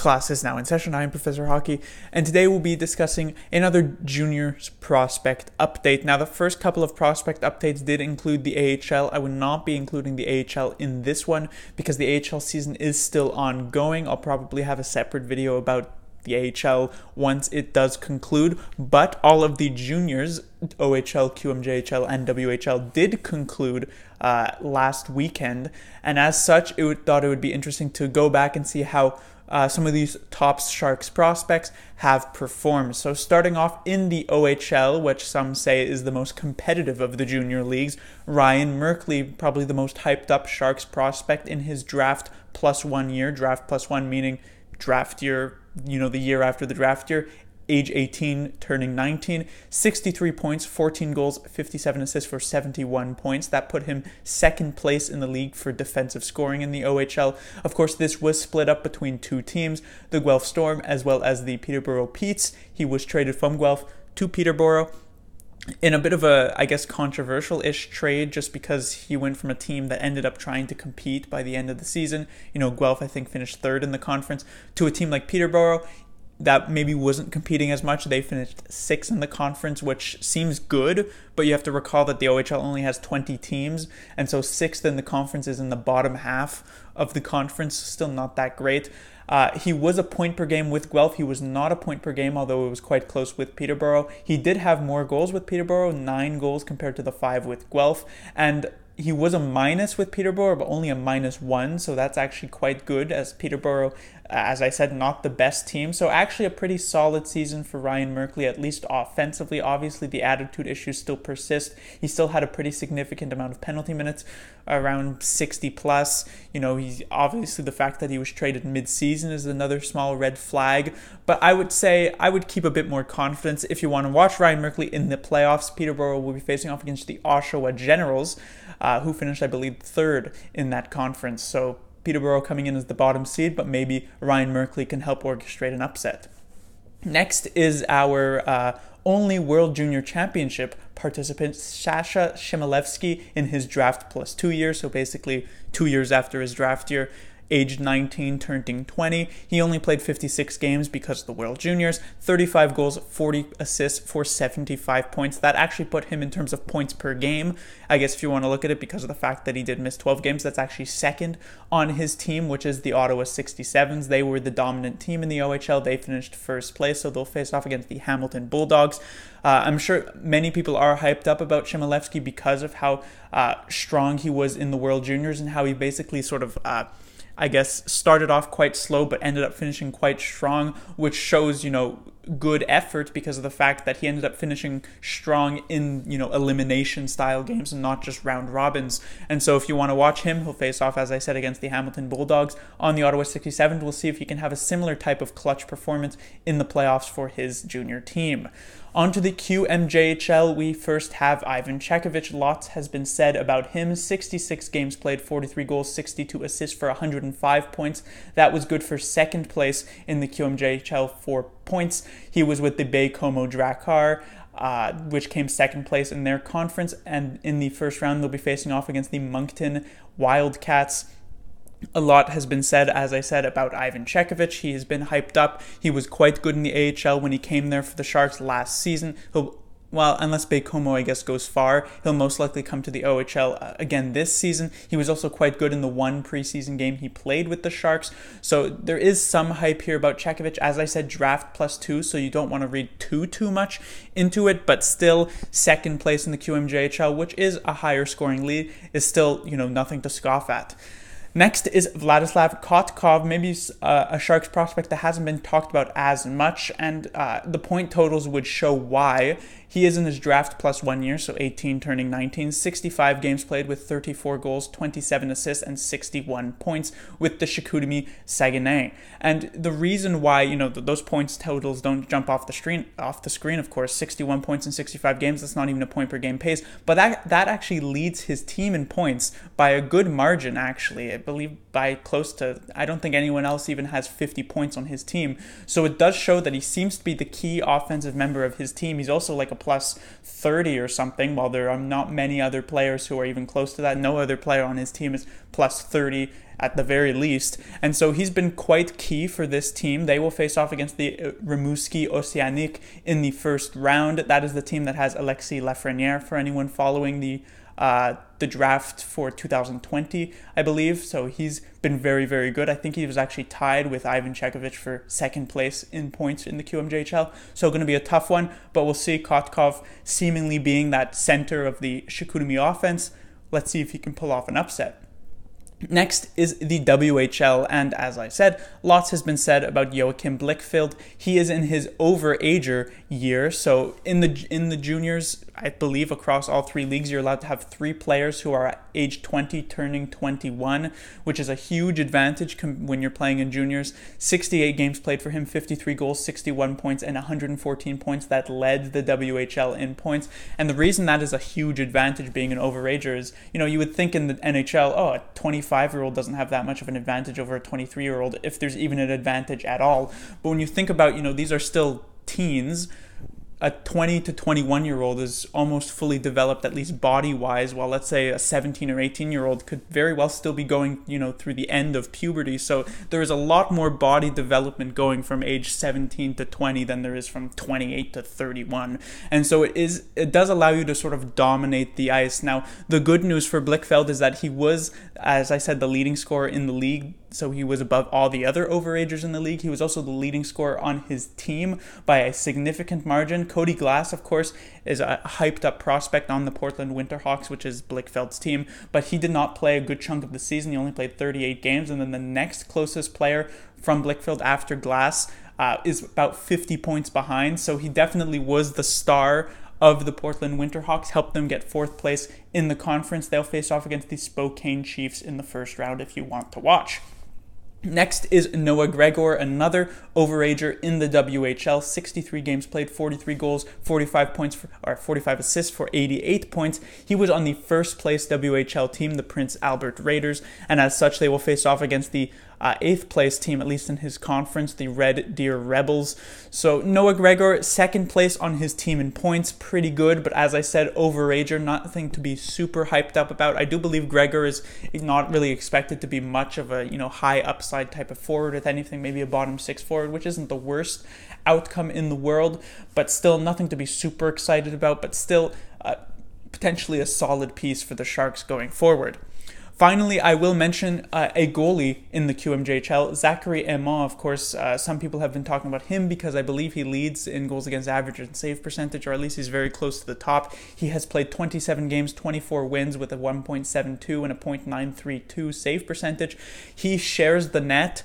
class is now in session. I am Professor Hockey, and today we'll be discussing another juniors prospect update. Now, the first couple of prospect updates did include the AHL. I would not be including the AHL in this one because the AHL season is still ongoing. I'll probably have a separate video about the AHL once it does conclude, but all of the juniors, OHL, QMJHL, and WHL did conclude last weekend, and as such, thought it would be interesting to go back and see how some of these top Sharks prospects have performed. So starting off in the OHL, which some say is the most competitive of the junior leagues, Ryan Merkley, probably the most hyped up Sharks prospect in his draft plus 1 year. Draft plus one meaning draft year, the year after the draft year, age 18, turning 19, 63 points, 14 goals, 57 assists for 71 points. That put him second place in the league for defensive scoring in the OHL. Of course, this was split up between two teams, the Guelph Storm as well as the Peterborough Petes. He was traded from Guelph to Peterborough in a bit of a, controversial-ish trade, just because he went from a team that ended up trying to compete by the end of the season. Guelph, I think, finished third in the conference, to a team like Peterborough that maybe wasn't competing as much. They finished sixth in the conference, which seems good, but you have to recall that the OHL only has 20 teams, and so sixth in the conference is in the bottom half of the conference, still not that great. He was a point per game with Guelph. He was not a point per game, although it was quite close with Peterborough. He did have more goals with Peterborough, 9 goals compared to the 5 with Guelph, and he was a minus with Peterborough, but only a -1, so that's actually quite good, as Peterborough, as I said, not the best team. So actually a pretty solid season for Ryan Merkley, at least offensively. Obviously, the attitude issues still persist. He still had a pretty significant amount of penalty minutes, around 60 plus. He's obviously, the fact that he was traded mid-season is another small red flag. But I would say I would keep a bit more confidence. If you want to watch Ryan Merkley in the playoffs, Peterborough will be facing off against the Oshawa Generals, who finished, I believe, third in that conference. So Peterborough coming in as the bottom seed, but maybe Ryan Merkley can help orchestrate an upset. Next is our only World Junior Championship participant, Sasha Malevsky, in his draft plus 2 years, so basically 2 years after his draft year. Aged 19, turning 20. He only played 56 games because of the World Juniors. 35 goals, 40 assists for 75 points. That actually put him in terms of points per game. I guess if you want to look at it, because of the fact that he did miss 12 games, that's actually second on his team, which is the Ottawa 67s. They were the dominant team in the OHL. They finished first place, so they'll face off against the Hamilton Bulldogs. I'm sure many people are hyped up about Malevsky because of how strong he was in the World Juniors and how he basically sort of started off quite slow but ended up finishing quite strong, which shows, good effort because of the fact that he ended up finishing strong in, elimination style games and not just round robins. And so if you want to watch him, he'll face off, as I said, against the Hamilton Bulldogs on the Ottawa 67. We'll see if he can have a similar type of clutch performance in the playoffs for his junior team. On to the QMJHL, we first have Ivan Chekovich. Lots has been said about him. 66 games played, 43 goals, 62 assists for 105 points. That was good for second place in the QMJHL for points. He was with the Bay Como Drakkar, which came second place in their conference. And in the first round, they'll be facing off against the Moncton Wildcats. A lot has been said, as I said, about Ivan Chekovich. He has been hyped up. He was quite good in the AHL when he came there for the Sharks last season. Unless Bay Como, I guess, goes far, he'll most likely come to the OHL again this season. He was also quite good in the one preseason game he played with the Sharks. So there is some hype here about Chekovich. As I said, draft plus 2, so you don't want to read too much into it, but still second place in the QMJHL, which is a higher scoring league, is still, nothing to scoff at. Next is Vladislav Kotkov, maybe a Sharks prospect that hasn't been talked about as much, and the point totals would show why. He is in his draft plus 1 year, so 18 turning 19, 65 games played with 34 goals, 27 assists, and 61 points with the Chicoutimi Saguenay. And the reason why, those points totals don't jump off the screen, of course, 61 points in 65 games, that's not even a point per game pace, but that actually leads his team in points by a good margin, actually. believe by close to, I don't think anyone else even has 50 points on his team. So it does show that he seems to be the key offensive member of his team. He's also like a plus 30 or something, while there are not many other players who are even close to that. No other player on his team is plus 30 at the very least. And so he's been quite key for this team. They will face off against the Rimouski Oceanic in the first round. That is the team that has Alexis Lafreniere, for anyone following the draft for 2020, I believe. So he's been very, very good. I think he was actually tied with Ivan Chekovic for second place in points in the QMJHL. So going to be a tough one, but we'll see. Kotkov seemingly being that center of the Chicoutimi offense. Let's see if he can pull off an upset. Next is the WHL, and as I said, lots has been said about Joachim Blichfeld. He is in his overager year, so in the juniors, I believe across all three leagues, you're allowed to have 3 players who are age 20 turning 21, which is a huge advantage when you're playing in juniors. 68 games played for him, 53 goals, 61 points, and 114 points. That led the WHL in points. And the reason that is a huge advantage being an overager is, you would think in the NHL, a 25-year-old doesn't have that much of an advantage over a 23-year-old, if there's even an advantage at all. But when you think about, these are still teens. A 20 to 21-year-old is almost fully developed, at least body-wise, while let's say a 17 or 18-year-old could very well still be going, through the end of puberty. So there is a lot more body development going from age 17 to 20 than there is from 28 to 31. And so it does allow you to sort of dominate the ice. Now, the good news for Blichfeld is that he was, as I said, the leading scorer in the league. So he was above all the other overagers in the league. He was also the leading scorer on his team by a significant margin. Cody Glass, of course, is a hyped-up prospect on the Portland Winterhawks, which is Blichfeld's team, but he did not play a good chunk of the season. He only played 38 games, and then the next closest player from Blichfeld after Glass is about 50 points behind, so he definitely was the star of the Portland Winterhawks, helped them get 4th place in the conference. They'll face off against the Spokane Chiefs in the first round if you want to watch. Next is Noah Gregor, another overager in the WHL. 63 games played, 43 goals, 45 assists for 88 points. He was on the first place WHL team, the Prince Albert Raiders, and as such, they will face off against the 8th place team, at least in his conference, the Red Deer Rebels. So Noah Gregor, 2nd place on his team in points, pretty good, but as I said, overager, nothing to be super hyped up about. I do believe Gregor is not really expected to be much of a high upside type of forward. If anything, maybe a bottom 6 forward, which isn't the worst outcome in the world, but still nothing to be super excited about, but still potentially a solid piece for the Sharks going forward. Finally, I will mention a goalie in the QMJHL, Zachary Aimant. Of course, some people have been talking about him because I believe he leads in goals against average and save percentage, or at least he's very close to the top. He has played 27 games, 24 wins with a 1.72 and a .932 save percentage. He shares the net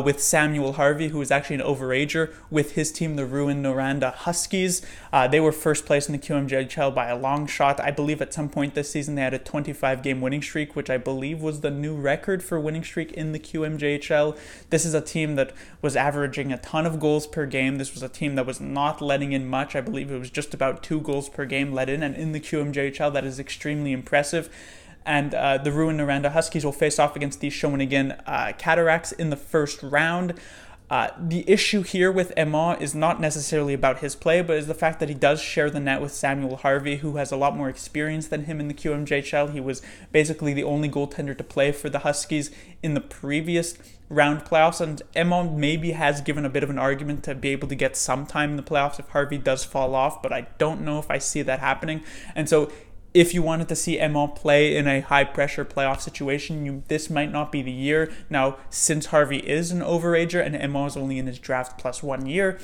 with Samuel Harvey, who is actually an overager with his team, the Rouyn-Noranda Huskies. They were first place in the QMJHL by a long shot. I believe at some point this season they had a 25-game winning streak, which I believe was the new record for winning streak in the QMJHL. This is a team that was averaging a ton of goals per game. This was a team that was not letting in much. I believe it was just about 2 goals per game let in, and in the QMJHL that is extremely impressive. And the Rouyn-Noranda Huskies will face off against the Shawinigan Cataracts in the first round. The issue here with Aimant is not necessarily about his play, but is the fact that he does share the net with Samuel Harvey, who has a lot more experience than him in the QMJHL. He was basically the only goaltender to play for the Huskies in the previous round playoffs, and Aimant maybe has given a bit of an argument to be able to get some time in the playoffs if Harvey does fall off, but I don't know if I see that happening. And so if you wanted to see Aimant play in a high-pressure playoff situation, this might not be the year. Now, since Harvey is an overager and Aimant is only in his draft plus 1 year,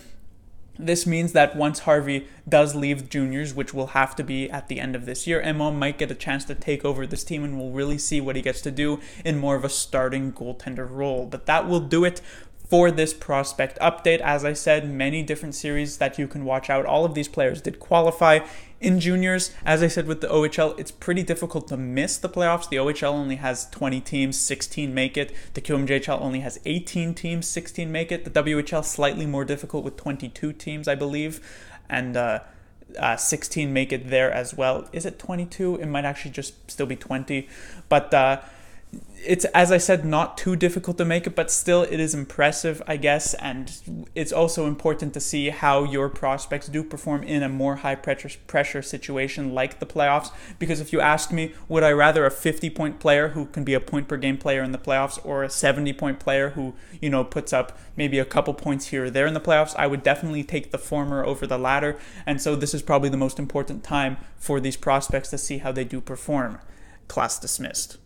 this means that once Harvey does leave juniors, which will have to be at the end of this year, Aimant might get a chance to take over this team, and we'll really see what he gets to do in more of a starting goaltender role. But that will do it for this prospect update. As I said, many different series that you can watch out. All of these players did qualify in juniors. As I said with the OHL, it's pretty difficult to miss the playoffs. The OHL only has 20 teams, 16 make it. The QMJHL only has 18 teams, 16 make it. The WHL slightly more difficult with 22 teams, I believe, and 16 make it there as well. Is it 22? It might actually just still be 20. But It's, as I said, not too difficult to make it, but still it is impressive, I guess. And it's also important to see how your prospects do perform in a more high pressure situation like the playoffs. Because if you ask me, would I rather a 50-point player who can be a point per game player in the playoffs, or a 70-point player who, puts up maybe a couple points here or there in the playoffs? I would definitely take the former over the latter. And so this is probably the most important time for these prospects to see how they do perform. Class dismissed.